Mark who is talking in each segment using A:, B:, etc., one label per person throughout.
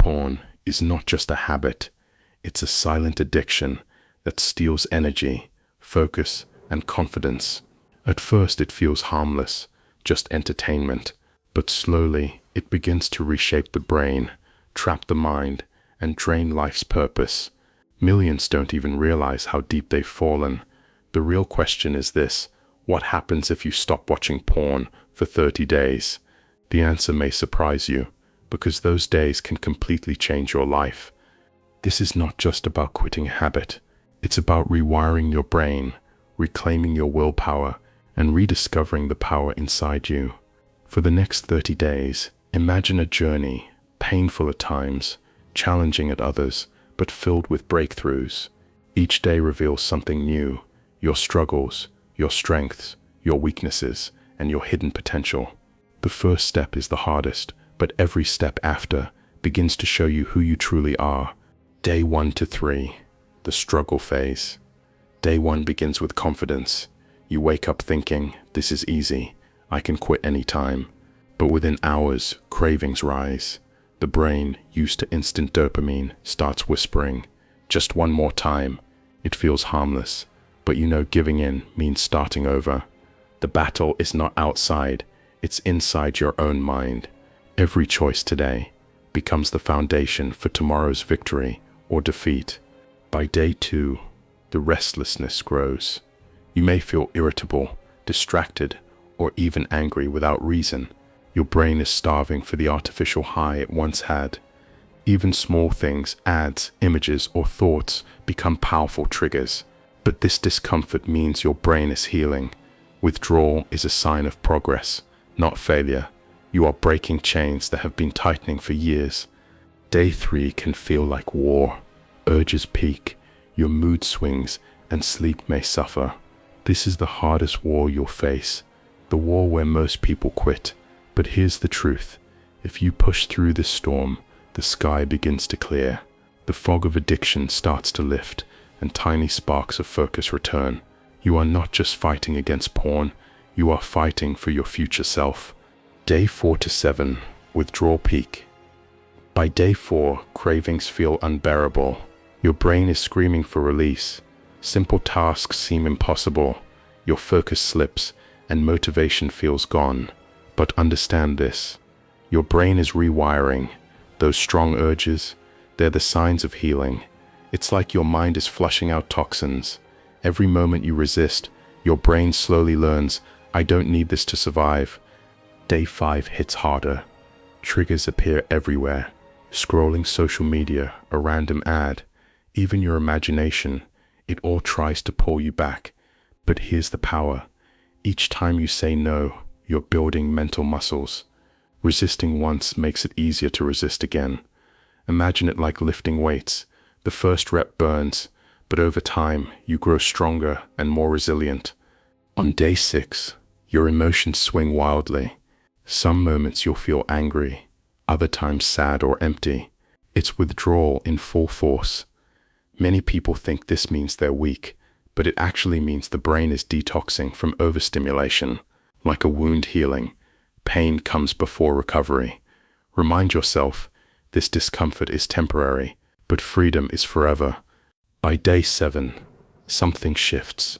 A: Porn is not just a habit, it's a silent addiction that steals energy, focus, and confidence. At first it feels harmless, just entertainment, but slowly it begins to reshape the brain, trap the mind, and drain life's purpose. Millions don't even realize how deep they've fallen. The real question is this: what happens if you stop watching porn for 30 days? The answer may surprise you, because those days can completely change your life. This is not just about quitting a habit. It's about rewiring your brain, reclaiming your willpower, and rediscovering the power inside you. For the next 30 days, imagine a journey, painful at times, challenging at others, but filled with breakthroughs. Each day reveals something new: your struggles, your strengths, your weaknesses, and your hidden potential. The first step is the hardest, but every step after begins to show you who you truly are. Day 1 to 3, the struggle phase. Day 1 begins with confidence. You wake up thinking, this is easy, I can quit anytime. But within hours, cravings rise. The brain, used to instant dopamine, starts whispering, just one more time. It feels harmless, but you know giving in means starting over. The battle is not outside, it's inside your own mind. Every choice today becomes the foundation for tomorrow's victory or defeat. By day 2, the restlessness grows. You may feel irritable, distracted, or even angry without reason. Your brain is starving for the artificial high it once had. Even small things, ads, images, or thoughts become powerful triggers. But this discomfort means your brain is healing. Withdrawal is a sign of progress, not failure. You are breaking chains that have been tightening for years. Day 3 can feel like war. Urges peak, your mood swings, and sleep may suffer. This is the hardest war you'll face, the war where most people quit. But here's the truth: if you push through this storm, the sky begins to clear. The fog of addiction starts to lift, and tiny sparks of focus return. You are not just fighting against porn, you are fighting for your future self. Day 4 to 7, withdrawal peak. By day 4, cravings feel unbearable. Your brain is screaming for release. Simple tasks seem impossible. Your focus slips, and motivation feels gone. But understand this: your brain is rewiring. Those strong urges, they're the signs of healing. It's like your mind is flushing out toxins. Every moment you resist, your brain slowly learns, I don't need this to survive. Day 5 hits harder. Triggers appear everywhere. Scrolling social media, a random ad, even your imagination, it all tries to pull you back. But here's the power: each time you say no, you're building mental muscles. Resisting once makes it easier to resist again. Imagine it like lifting weights. The first rep burns, but over time, you grow stronger and more resilient. On day 6, your emotions swing wildly. Some moments you'll feel angry, other times sad or empty. It's withdrawal in full force. Many people think this means they're weak, but it actually means the brain is detoxing from overstimulation. Like a wound healing, pain comes before recovery. Remind yourself, this discomfort is temporary, but freedom is forever. By day 7, something shifts.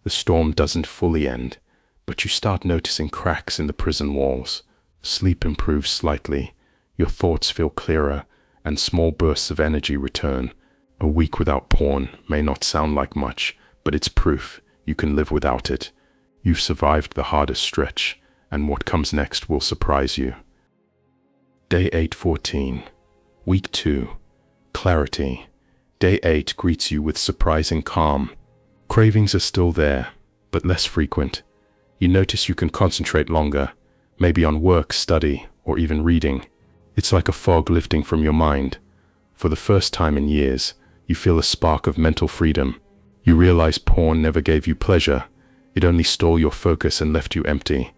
A: The storm doesn't fully end, but you start noticing cracks in the prison walls. Sleep improves slightly, your thoughts feel clearer, and small bursts of energy return. A week without porn may not sound like much, but it's proof you can live without it. You've survived the hardest stretch, and what comes next will surprise you. Day 8-14, Week 2, clarity. Day 8 greets you with surprising calm. Cravings are still there, but less frequent. You notice you can concentrate longer, maybe on work, study, or even reading. It's like a fog lifting from your mind. For the first time in years, you feel a spark of mental freedom. You realize porn never gave you pleasure. It only stole your focus and left you empty.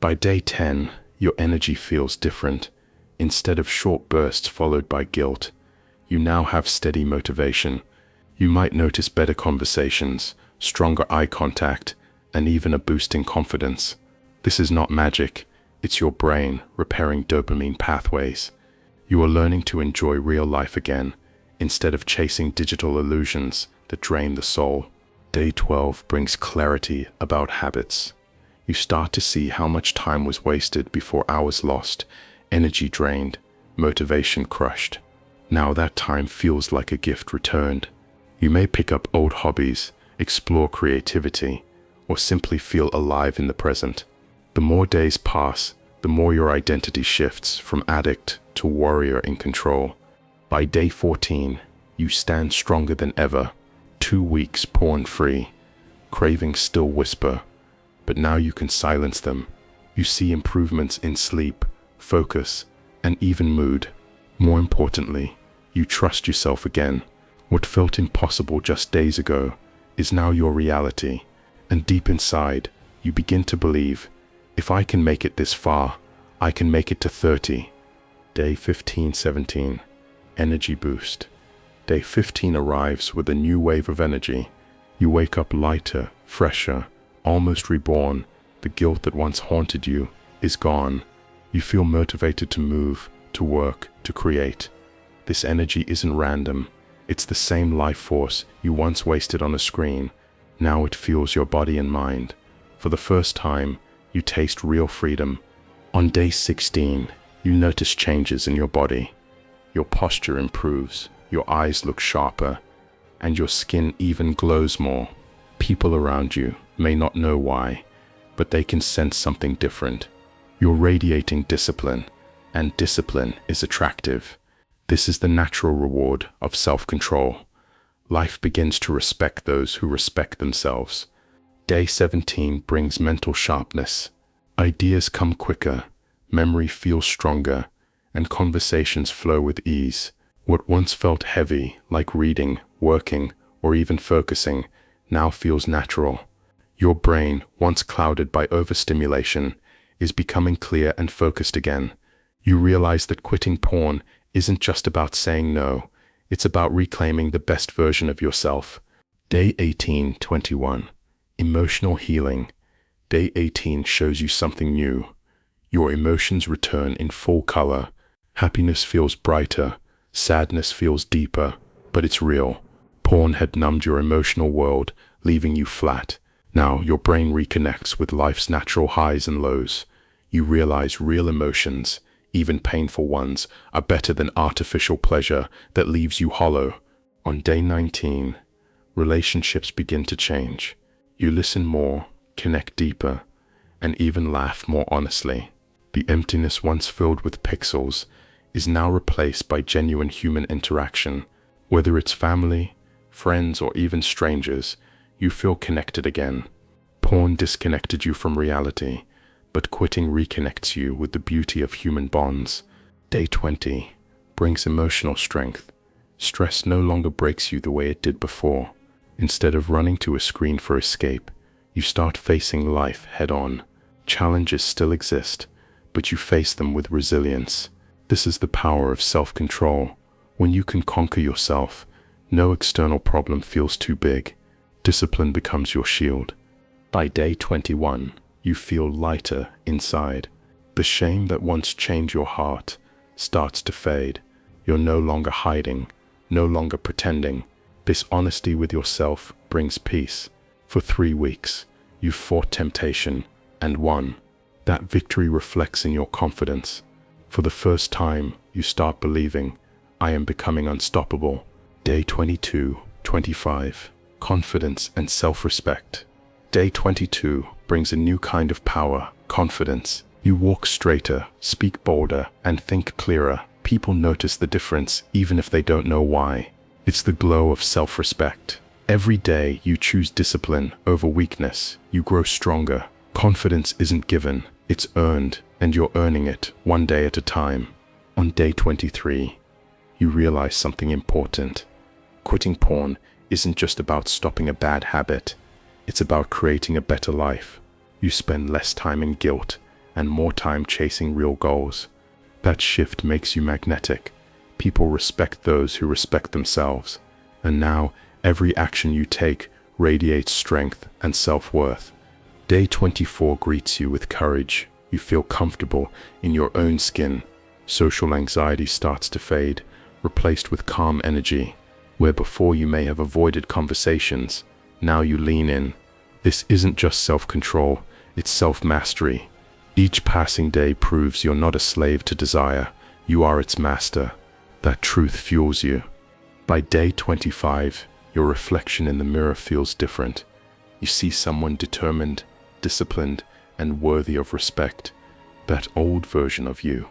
A: By day 10, your energy feels different. Instead of short bursts followed by guilt, you now have steady motivation. You might notice better conversations, stronger eye contact, and even a boost in confidence. This is not magic. It's your brain repairing dopamine pathways. You are learning to enjoy real life again, instead of chasing digital illusions that drain the soul. Day 12 brings clarity about habits. You start to see how much time was wasted before, hours lost, energy drained, motivation crushed. Now that time feels like a gift returned. You may pick up old hobbies, explore creativity, or simply feel alive in the present. The more days pass, the more your identity shifts from addict to warrior in control. By day 14, you stand stronger than ever. 2 weeks porn-free. Cravings still whisper, but now you can silence them. You see improvements in sleep, focus, and even mood. More importantly, you trust yourself again. What felt impossible just days ago is now your reality. And deep inside, you begin to believe, if I can make it this far, I can make it to 30. Day 15-17, energy boost. Day 15 arrives with a new wave of energy. You wake up lighter, fresher, almost reborn. The guilt that once haunted you is gone. You feel motivated to move, to work, to create. This energy isn't random. It's the same life force you once wasted on a screen. Now it fuels your body and mind. For the first time, you taste real freedom. On day 16, you notice changes in your body. Your posture improves, your eyes look sharper, and your skin even glows more. People around you may not know why, but they can sense something different. You're radiating discipline, and discipline is attractive. This is the natural reward of self-control. Life begins to respect those who respect themselves. Day 17 brings mental sharpness. Ideas come quicker, memory feels stronger, and conversations flow with ease. What once felt heavy, like reading, working, or even focusing, now feels natural. Your brain, once clouded by overstimulation, is becoming clear and focused again. You realize that quitting porn isn't just about saying no, it's about reclaiming the best version of yourself. Day 18-21, emotional healing. Day 18 shows you something new. Your emotions return in full color. Happiness feels brighter, sadness feels deeper, but it's real. Porn had numbed your emotional world, leaving you flat. Now your brain reconnects with life's natural highs and lows. You realize real emotions, even painful ones, are better than artificial pleasure that leaves you hollow. On day 19, relationships begin to change. You listen more, connect deeper, and even laugh more honestly. The emptiness once filled with pixels is now replaced by genuine human interaction. Whether it's family, friends, or even strangers, you feel connected again. Porn disconnected you from reality, but quitting reconnects you with the beauty of human bonds. Day 20 brings emotional strength. Stress no longer breaks you the way it did before. Instead of running to a screen for escape, you start facing life head-on. Challenges still exist, but you face them with resilience. This is the power of self-control. When you can conquer yourself, no external problem feels too big. Discipline becomes your shield. By day 21, you feel lighter inside. The shame that once chained your heart starts to fade. You're no longer hiding, no longer pretending. This honesty with yourself brings peace. For 3 weeks, you've fought temptation and won. That victory reflects in your confidence. For the first time, you start believing, I am becoming unstoppable. Day 22-25, confidence and self-respect. Day 22 brings a new kind of power, confidence. You walk straighter, speak bolder, and think clearer. People notice the difference even if they don't know why. It's the glow of self-respect. Every day you choose discipline over weakness, you grow stronger. Confidence isn't given, it's earned, and you're earning it one day at a time. On day 23, you realize something important. Quitting porn isn't just about stopping a bad habit. It's about creating a better life. You spend less time in guilt and more time chasing real goals. That shift makes you magnetic. People respect those who respect themselves. And now, every action you take radiates strength and self-worth. Day 24 greets you with courage. You feel comfortable in your own skin. Social anxiety starts to fade, replaced with calm energy. Where before you may have avoided conversations, now you lean in. This isn't just self-control, it's self-mastery. Each passing day proves you're not a slave to desire, you are its master. That truth fuels you. By day 25, your reflection in the mirror feels different. You see someone determined, disciplined, and worthy of respect. That old version of you,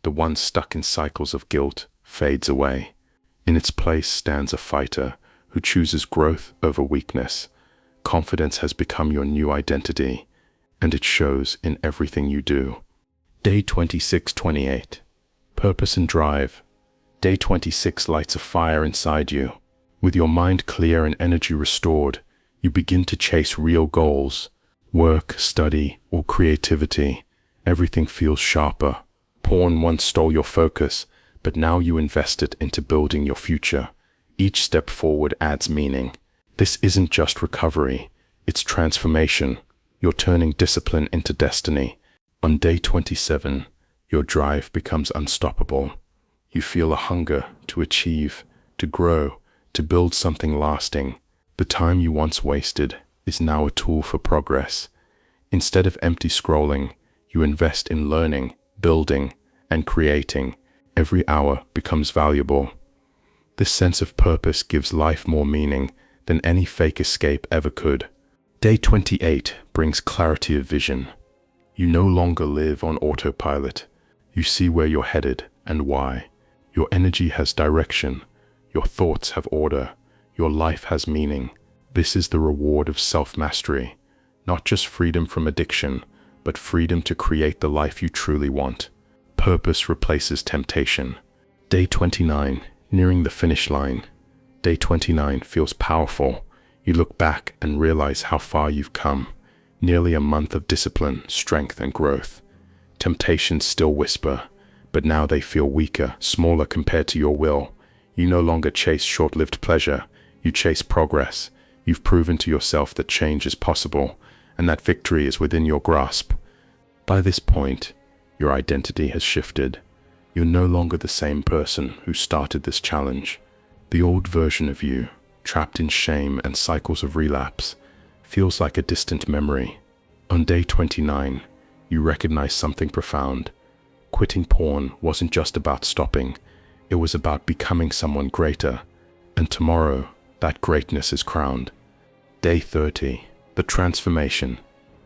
A: the one stuck in cycles of guilt, fades away. In its place stands a fighter who chooses growth over weakness. Confidence has become your new identity, and it shows in everything you do. Day 26-28. Purpose and drive. Day 26 lights a fire inside you. With your mind clear and energy restored, you begin to chase real goals. Work, study, or creativity. Everything feels sharper. Porn once stole your focus, but now you invest it into building your future. Each step forward adds meaning. This isn't just recovery, it's transformation. You're turning discipline into destiny. On day 27, your drive becomes unstoppable. You feel a hunger to achieve, to grow, to build something lasting. The time you once wasted is now a tool for progress. Instead of empty scrolling, you invest in learning, building, and creating. Every hour becomes valuable. This sense of purpose gives life more meaning than any fake escape ever could. Day 28 brings clarity of vision. You no longer live on autopilot. You see where you're headed and why. Your energy has direction. Your thoughts have order. Your life has meaning. This is the reward of self-mastery. Not just freedom from addiction, but freedom to create the life you truly want. Purpose replaces temptation. Day 29, nearing the finish line. Day 29 feels powerful. You look back and realize how far you've come. Nearly a month of discipline, strength, and growth. Temptations still whisper, but now they feel weaker, smaller compared to your will. You no longer chase short-lived pleasure. You chase progress. You've proven to yourself that change is possible, and that victory is within your grasp. By this point, your identity has shifted. You're no longer the same person who started this challenge. The old version of you, trapped in shame and cycles of relapse, feels like a distant memory. On day 29, you recognize something profound. Quitting porn wasn't just about stopping, it was about becoming someone greater. And tomorrow, that greatness is crowned. Day 30, the transformation.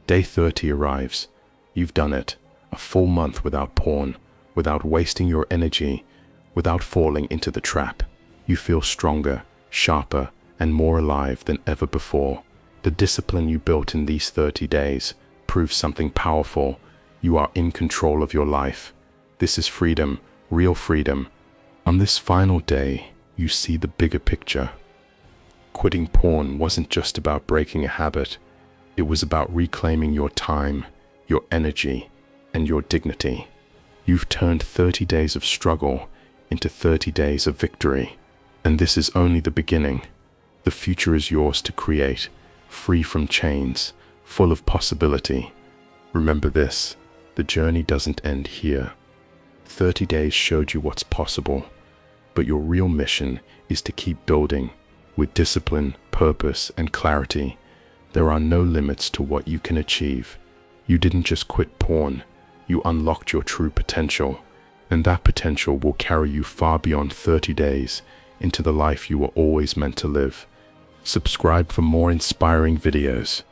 A: Day 30 arrives. You've done it. A full month without porn, without wasting your energy, without falling into the trap. You feel stronger, sharper, and more alive than ever before. The discipline you built in these 30 days proves something powerful. You are in control of your life. This is freedom, real freedom. On this final day, you see the bigger picture. Quitting porn wasn't just about breaking a habit. It was about reclaiming your time, your energy, and your dignity. You've turned 30 days of struggle into 30 days of victory. And this is only the beginning. The future is yours to create, free from chains, full of possibility. Remember this, the journey doesn't end here. 30 days showed you what's possible, but your real mission is to keep building. With discipline, purpose, and clarity, there are no limits to what you can achieve. You didn't just quit porn, you unlocked your true potential, and that potential will carry you far beyond 30 days into the life you were always meant to live. Subscribe for more inspiring videos.